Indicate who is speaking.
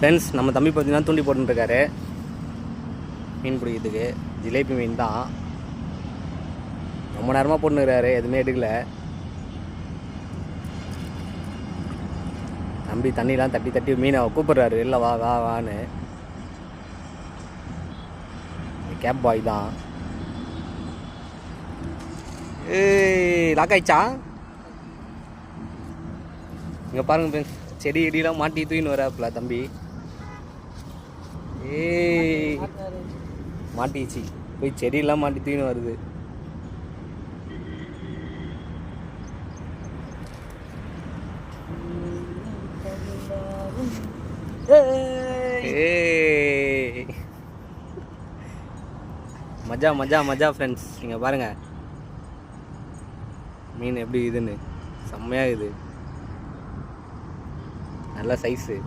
Speaker 1: Friends, நம்ம தம்பி பார்த்தீங்கன்னா தூண்டி போட்டுருக்காரு மீன் பிடிக்கிறதுக்கு. ஜிலேபி மீன் தான். ரொம்ப நேரமாக போட்டுருக்காரு, எதுவுமே எடுக்கல. தம்பி தண்ணிலாம் தட்டி தட்டி மீனை கூப்பிட்றாரு, இல்லை வா வா வான்னு. கேப் பாய் தான். ஏய், லாக் ஆயிடுச்சா? இங்கே பாருங்க ஃப்ரெண்ட்ஸ், செடி இடியெல்லாம் மாட்டி தூக்கின்னு வராப்புல தம்பி. ஏய், மாட்டிச்சு. போய் செடியெல்லாம் மாட்டி தூக்கின்னு வருது. மஜா மஜா மஜா ஃப்ரெண்ட்ஸ். நீங்கள் பாருங்கள் மீன் எப்படி இதுன்னு. செம்மையாக இது, நல்ல சைஸு.